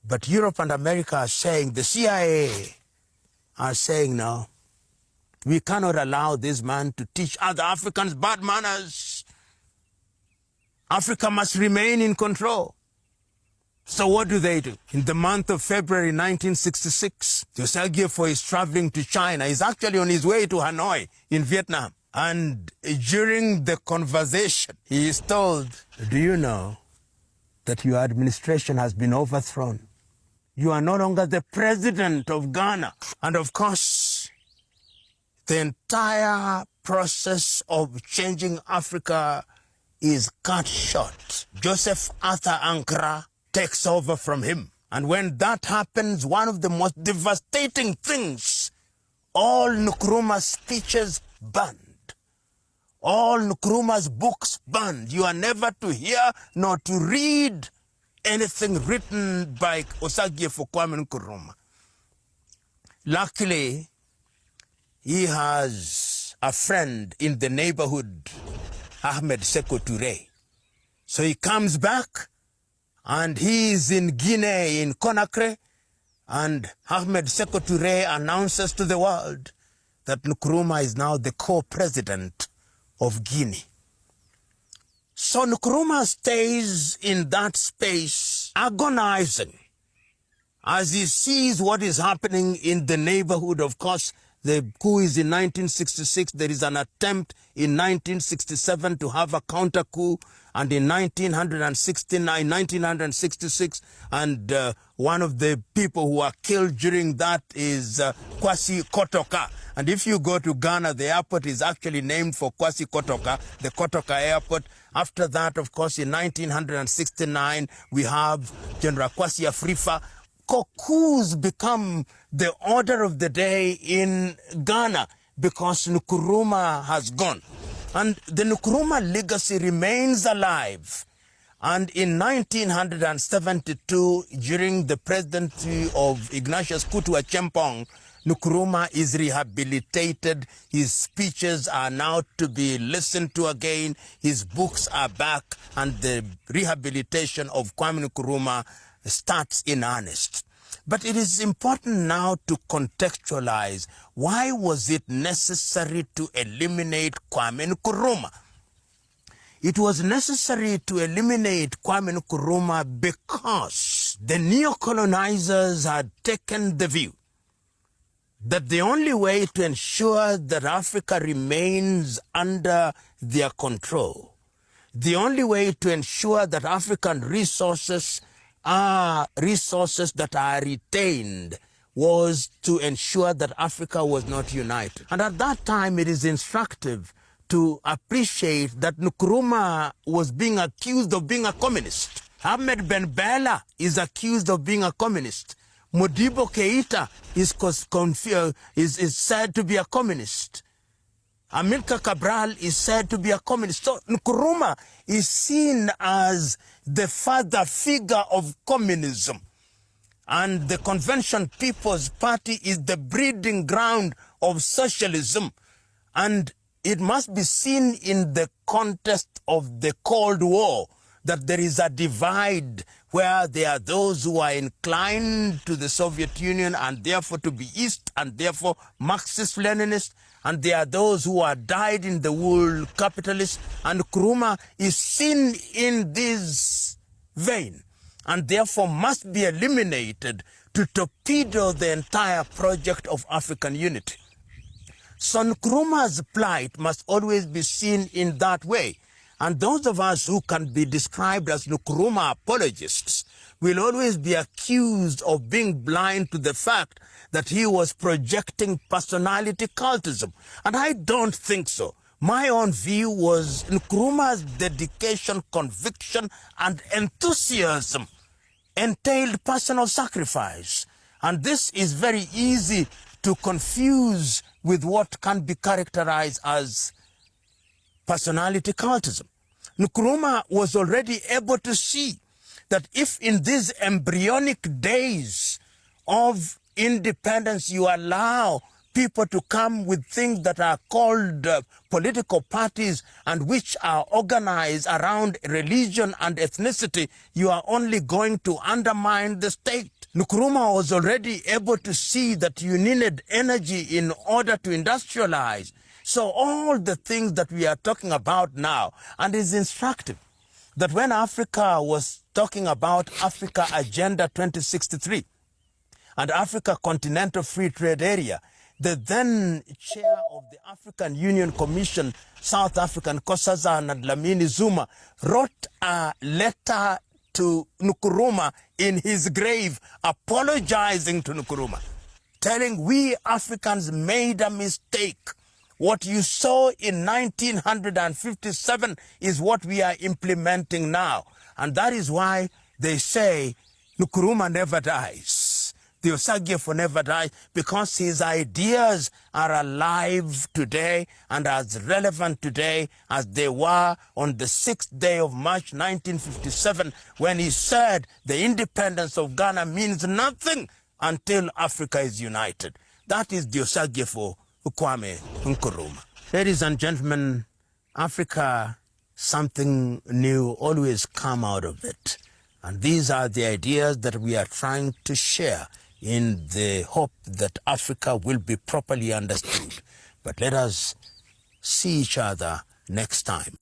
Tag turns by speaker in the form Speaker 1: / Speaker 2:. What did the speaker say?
Speaker 1: But Europe and America are saying, the CIA are saying, no, we cannot allow this man to teach other Africans bad manners. Africa must remain in control. So what do? In the month of February 1966, Joseph Gieffo is traveling to China. He's actually on his way to Hanoi in Vietnam. And during the conversation, he is told, do you know that your administration has been overthrown? You are no longer the president of Ghana. And of course, the entire process of changing Africa is cut short. Joseph Arthur Ankara takes over from him. And when that happens, one of the most devastating things, all Nkrumah's speeches banned. All Nkrumah's books banned. You are never to hear nor to read anything written by Osagyefo Kwame Nkrumah. Luckily, he has a friend in the neighborhood, Ahmed Sékou Touré. So he comes back, and he is in Guinea, in Conakry, and Ahmed Sékou Touré announces to the world that Nkrumah is now the co-president of Guinea. So Nkrumah stays in that space, agonizing, as he sees what is happening in the neighborhood. Of course, the coup is in 1966. There is an attempt in 1967 to have a counter coup, and in 1966, and one of the people who are killed during that is Kwasi Kotoka. And if you go to Ghana, the airport is actually named for Kwasi Kotoka, the Kotoka Airport. After that, of course, in 1969, we have General Kwasi Afrifa. Coups become the order of the day in Ghana because Nkrumah has gone. And the Nkrumah legacy remains alive. And in 1972, during the presidency of Ignatius Kutu Acheampong, Nkrumah is rehabilitated. His speeches are now to be listened to again. His books are back, and the rehabilitation of Kwame Nkrumah starts in earnest. But it is important now to contextualize, why was it necessary to eliminate Kwame Nkrumah? It was necessary to eliminate Kwame Nkrumah because the neo-colonizers had taken the view that the only way to ensure that Africa remains under their control, the only way to ensure that African resources are resources that are retained, was to ensure that Africa was not united. And at that time, it is instructive to appreciate that Nkrumah was being accused of being a communist. Ahmed Ben Bella is accused of being a communist. Modibo Keita is said to be a communist. Amilcar Cabral is said to be a communist. So Nkrumah is seen as the father figure of communism. And the Convention People's Party is the breeding ground of socialism. And it must be seen in the context of the Cold War that there is a divide where there are those who are inclined to the Soviet Union and therefore to be East and therefore Marxist-Leninist, and there are those who are dyed-in-the-wool capitalists, and Nkrumah is seen in this vein and therefore must be eliminated to torpedo the entire project of African unity. So Nkrumah's plight must always be seen in that way. And those of us who can be described as Nkrumah apologists will always be accused of being blind to the fact that he was projecting personality cultism. And I don't think so. My own view was Nkrumah's dedication, conviction, and enthusiasm entailed personal sacrifice. And this is very easy to confuse with what can be characterized as personality cultism. Nkrumah was already able to see that if in these embryonic days of independence you allow people to come with things that are called political parties and which are organized around religion and ethnicity, you are only going to undermine the state. Nkrumah was already able to see that you needed energy in order to industrialize. So all the things that we are talking about now, and it's instructive that when Africa was talking about Africa Agenda 2063 and Africa Continental Free Trade Area, the then chair of the African Union Commission, South African Nkosazana Dlamini Zuma, wrote a letter to Nkrumah in his grave, apologizing to Nkrumah, telling we Africans made a mistake. What you saw in 1957 is what we are implementing now. And that is why they say Nkrumah never dies. The Osagyefo never dies, because his ideas are alive today and as relevant today as they were on the 6th day of March 1957, when he said the independence of Ghana means nothing until Africa is united. That is the Osagyefo Kwame Nkrumah. Ladies and gentlemen, Africa, something new always come out of it. And these are the ideas that we are trying to share in the hope that Africa will be properly understood. But let us see each other next time.